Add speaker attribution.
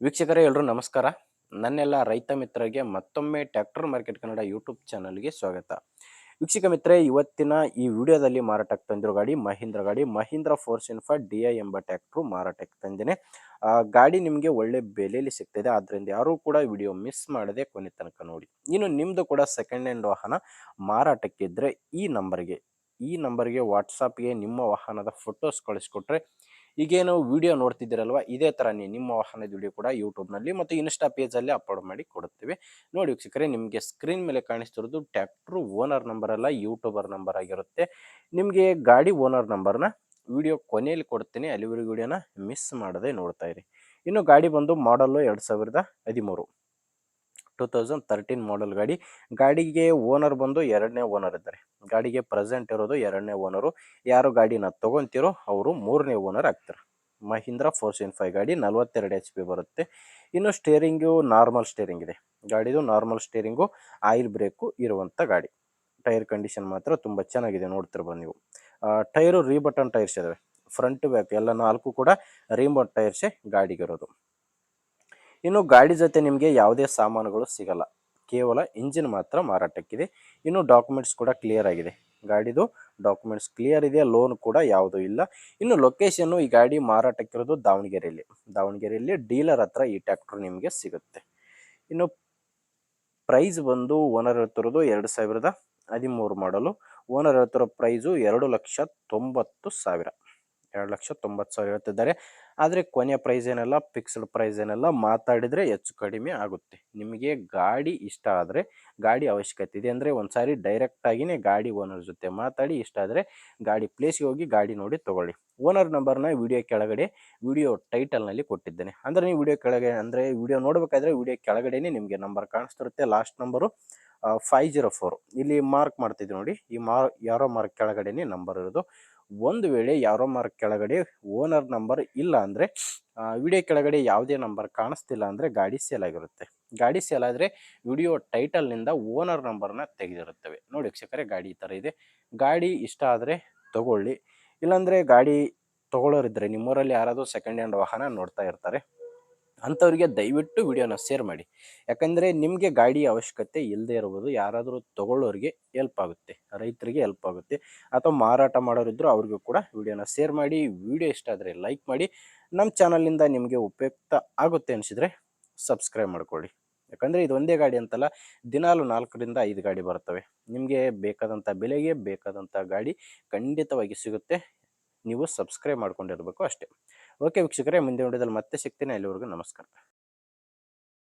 Speaker 1: ವೀಕ್ಷಕರೇ ಎಲ್ಲರೂ ನಮಸ್ಕಾರ. ನನ್ನೆಲ್ಲ ರೈತ ಮಿತ್ರರಿಗೆ ಮತ್ತೊಮ್ಮೆ ಟ್ರ್ಯಾಕ್ಟರ್ ಮಾರ್ಕೆಟ್ ಕನ್ನಡ ಯೂಟ್ಯೂಬ್ ಚಾನಲ್ಗೆ ಸ್ವಾಗತ. ವೀಕ್ಷಕ ಮಿತ್ರರೇ, ಇವತ್ತಿನ ಈ ವಿಡಿಯೋದಲ್ಲಿ ಮಾರಾಟಕ್ಕೆ ತಂದಿರೋ ಗಾಡಿ ಮಹೀಂದ್ರ ಫೋರ್ಸ್ ಇನ್ಫಾ DI ಎಂಬ ಟ್ರ್ಯಾಕ್ಟರ್ ಮಾರಾಟಕ್ಕೆ ತಂದಿದ್ದೇನೆ. ಗಾಡಿ ನಿಮಗೆ ಒಳ್ಳೆ ಬೆಲೆಯಲ್ಲಿ ಸಿಗ್ತಿದೆ, ಆದ್ದರಿಂದ ಯಾರೂ ಕೂಡ ವಿಡಿಯೋ ಮಿಸ್ ಮಾಡದೆ ಕೊನೆ ತನಕ ನೋಡಿ. ಇನ್ನು ನಿಮ್ಮದು ಕೂಡ ಸೆಕೆಂಡ್ ಹ್ಯಾಂಡ್ ವಾಹನ ಮಾರಾಟಕ್ಕಿದ್ದರೆ ಈ ನಂಬರ್ಗೆ ವಾಟ್ಸಪ್ಗೆ ನಿಮ್ಮ ವಾಹನದ ಫೋಟೋಸ್ ಕಳಿಸ್ಕೊಟ್ರೆ, ಈಗೇನು ವಿಡಿಯೋ ನೋಡ್ತಿದ್ದೀರಲ್ವ, ಇದೇ ಥರ ನಿಮ್ಮ ವಾಹನದ ವಿಡಿಯೋ ಕೂಡ ಯೂಟ್ಯೂಬ್ನಲ್ಲಿ ಮತ್ತು ಇನ್ಸ್ಟಾ ಪೇಜಲ್ಲಿ ಅಪ್ಲೋಡ್ ಮಾಡಿ ಕೊಡುತ್ತೇವೆ. ನೋಡಿ ವೀಕ್ಷಕರೇ, ನಿಮಗೆ ಸ್ಕ್ರೀನ್ ಮೇಲೆ ಕಾಣಿಸ್ತಿರೋದು ಟ್ರ್ಯಾಕ್ಟ್ರು ಓನರ್ ನಂಬರ್ ಅಲ್ಲ, ಯೂಟ್ಯೂಬರ್ ನಂಬರ್ ಆಗಿರುತ್ತೆ. ನಿಮಗೆ ಗಾಡಿ ಓನರ್ ನಂಬರ್ನ ವಿಡಿಯೋ ಕೊನೆಯಲ್ಲಿ ಕೊಡ್ತೀನಿ, ಅಲ್ಲಿವರೆಗೂ ವಿಡಿಯೋನ ಮಿಸ್ ಮಾಡದೆ ನೋಡ್ತಾ ಇರಿ. ಇನ್ನು ಗಾಡಿ ಬಂದು ಮಾಡಲ್ಲು 2013, 2013 ಮಾಡಲ್ ಗಾಡಿಗೆ ಓನರ್ ಬಂದು ಎರಡನೇ ಓನರ್ ಇದ್ದಾರೆ. ಗಾಡಿಗೆ ಪ್ರೆಸೆಂಟ್ ಇರೋದು ಎರಡನೇ ಓನರು. ಯಾರು ಗಾಡಿನ ತೊಗೊತೀರೋ ಅವರು ಮೂರನೇ ಓನರ್ ಆಗ್ತಾರೆ. ಮಹೀಂದ್ರ ಫೋರ್ಸ್ ಇನ್ಫಾ ಗಾಡಿ 42 HP ಬರುತ್ತೆ. ಇನ್ನು ಸ್ಟೇರಿಂಗು ನಾರ್ಮಲ್ ಸ್ಟೇರಿಂಗ್ ಇದೆ. ಗಾಡಿದು ನಾರ್ಮಲ್ ಸ್ಟೇರಿಂಗು, ಆಯಿಲ್ ಬ್ರೇಕು ಇರುವಂಥ ಗಾಡಿ. ಟೈರ್ ಕಂಡೀಷನ್ ಮಾತ್ರ ತುಂಬ ಚೆನ್ನಾಗಿದೆ, ನೋಡ್ತಿರ್ಬೋದು ನೀವು. ಟೈರು ರೀಬಟನ್ ಟೈರ್ಸ್ ಇದಾವೆ, ಫ್ರಂಟ್ ಬ್ಯಾಕ್ ಎಲ್ಲ 4 ಕೂಡ ರೀಬಟ್ ಟೈರ್ಸೇ ಗಾಡಿಗಿರೋದು. ಇನ್ನು ಗಾಡಿ ಜೊತೆ ನಿಮಗೆ ಯಾವುದೇ ಸಾಮಾನುಗಳು ಸಿಗಲ್ಲ, ಕೇವಲ ಇಂಜಿನ್ ಮಾತ್ರ ಮಾರಾಟಕ್ಕಿದೆ. ಇನ್ನು ಡಾಕ್ಯುಮೆಂಟ್ಸ್ ಕೂಡ ಕ್ಲಿಯರ್ ಆಗಿದೆ. ಗಾಡಿದು ಡಾಕ್ಯುಮೆಂಟ್ಸ್ ಕ್ಲಿಯರ್ ಇದೆ, ಲೋನ್ ಕೂಡ ಯಾವುದೂ ಇಲ್ಲ. ಇನ್ನು ಲೊಕೇಶನ್ನು ಈ ಗಾಡಿ ಮಾರಾಟಕ್ಕಿರೋದು ದಾವಣಗೆರೆಯಲ್ಲಿ ಡೀಲರ್ ಹತ್ರ ಈ ಟ್ರ್ಯಾಕ್ಟರ್ ನಿಮಗೆ ಸಿಗುತ್ತೆ. ಇನ್ನು ಪ್ರೈಸ್ ಬಂದು ಓನರ್ ಹೇಳ್ತಿರೋದು 2013 ಮಾಡಲು. ಓನರ್ ಹೇಳ್ತಿರೋ ಪ್ರೈಸು 2,90,000 2,90,000 ಹೇಳ್ತಿದ್ದಾರೆ. ಆದರೆ ಕೊನೆಯ ಪ್ರೈಸ್ ಏನಲ್ಲ, ಫಿಕ್ಸ್ಡ್ ಪ್ರೈಸ್ ಏನಲ್ಲ, ಮಾತಾಡಿದರೆ ಹೆಚ್ಚು ಕಡಿಮೆ ಆಗುತ್ತೆ. ನಿಮಗೆ ಗಾಡಿ ಇಷ್ಟ ಆದರೆ, ಗಾಡಿ ಅವಶ್ಯಕತೆ ಇದೆ ಅಂದರೆ ಒಂದು ಸಾರಿ ಡೈರೆಕ್ಟಾಗಿಯೇ ಗಾಡಿ ಓನರ್ ಜೊತೆ ಮಾತಾಡಿ, ಇಷ್ಟ ಆದರೆ ಗಾಡಿ ಪ್ಲೇಸ್ಗೆ ಹೋಗಿ ಗಾಡಿ ನೋಡಿ ತೊಗೊಳ್ಳಿ. ಓನರ್ ನಂಬರ್ನ ವಿಡಿಯೋ ಕೆಳಗಡೆ ವಿಡಿಯೋ ಟೈಟಲ್ನಲ್ಲಿ ಕೊಟ್ಟಿದ್ದೇನೆ. ಅಂದರೆ ನೀವು ವಿಡಿಯೋ ಕೆಳಗೆ ವಿಡಿಯೋ ನೋಡಬೇಕಾದ್ರೆ ವಿಡಿಯೋ ಕೆಳಗಡೆನೇ ನಿಮಗೆ ನಂಬರ್ ಕಾಣಿಸ್ತಿರುತ್ತೆ. ಲಾಸ್ಟ್ ನಂಬರು 504 ಇಲ್ಲಿ ಮಾರ್ಕ್ ಮಾಡ್ತಿದ್ದೆ ನೋಡಿ, ಈ ಯಾರೋ ಮಾರ್ಕ್ ಕೆಳಗಡೆನೇ ನಂಬರ್ ಇರೋದು. ಒಂದು ವೇಳೆ ಯಾರೋ ಮಾರ್ಕ್ ಕೆಳಗಡೆ ಓನರ್ ನಂಬರ್ ಇಲ್ಲ ಅಂದರೆ, ವಿಡಿಯೋ ಕೆಳಗಡೆ ಯಾವುದೇ ನಂಬರ್ ಕಾಣಿಸ್ತಿಲ್ಲ ಅಂದರೆ ಗಾಡಿ ಸೇಲ್ ಆಗಿರುತ್ತೆ. ಗಾಡಿ ಸೇಲ್ ಆದರೆ ವಿಡಿಯೋ ಟೈಟಲ್ನಿಂದ ಓನರ್ ನಂಬರ್ನ ತೆಗೆದಿರುತ್ತವೆ. ನೋಡಿ ವೀಕ್ಷಕರೇ, ಗಾಡಿ ಈ ಥರ ಇದೆ. ಗಾಡಿ ಇಷ್ಟ ಆದರೆ ತಗೊಳ್ಳಿ, ಇಲ್ಲಾಂದರೆ ಗಾಡಿ ತೊಗೊಳ್ಳೋರಿದ್ದರೆ, ನಿಮ್ಮೂರಲ್ಲಿ ಯಾರಾದರೂ ಸೆಕೆಂಡ್ ಹ್ಯಾಂಡ್ ವಾಹನ ನೋಡ್ತಾ ಇರ್ತಾರೆ, ಅಂಥವ್ರಿಗೆ ದಯವಿಟ್ಟು ವಿಡಿಯೋನ ಶೇರ್ ಮಾಡಿ. ಯಾಕಂದರೆ ನಿಮಗೆ ಗಾಡಿ ಅವಶ್ಯಕತೆ ಇಲ್ಲದೆ ಇರ್ಬೋದು, ಯಾರಾದರೂ ತೊಗೊಳ್ಳೋರಿಗೆ ಹೆಲ್ಪ್ ಆಗುತ್ತೆ, ರೈತರಿಗೆ ಹೆಲ್ಪ್ ಆಗುತ್ತೆ, ಅಥವಾ ಮಾರಾಟ ಮಾಡೋರಿದ್ದರೂ ಅವ್ರಿಗೂ ಕೂಡ ವಿಡಿಯೋನ ಶೇರ್ ಮಾಡಿ. ವಿಡಿಯೋ ಇಷ್ಟ ಆದರೆ ಲೈಕ್ ಮಾಡಿ. ನಮ್ಮ ಚಾನಲಿಂದ ನಿಮಗೆ ಉಪಯುಕ್ತ ಆಗುತ್ತೆ ಅನಿಸಿದರೆ ಸಬ್ಸ್ಕ್ರೈಬ್ ಮಾಡ್ಕೊಳ್ಳಿ. ಯಾಕಂದರೆ ಇದು ಒಂದೇ ಗಾಡಿ ಅಂತಲ್ಲ, ದಿನಾಲು 4ರಿಂದ 5 ಗಾಡಿ ಬರ್ತವೆ. ನಿಮಗೆ ಬೇಕಾದಂಥ ಬೆಲೆಗೆ ಬೇಕಾದಂಥ ಗಾಡಿ ಖಂಡಿತವಾಗಿ ಸಿಗುತ್ತೆ. ನೀವು ಸಬ್ಸ್ಕ್ರೈಬ್ ಮಾಡ್ಕೊಂಡಿರಬೇಕು ಅಷ್ಟೇ. ಓಕೆ ವೀಕ್ಷಕರೇ, ಮುಂದಿನ ವಿಡಿಯೋದಲ್ಲಿ ಮತ್ತೆ ಸಿಗ್ತೀನಿ. ಅಲ್ಲಿವರೆಗೂ ನಮಸ್ಕಾರ.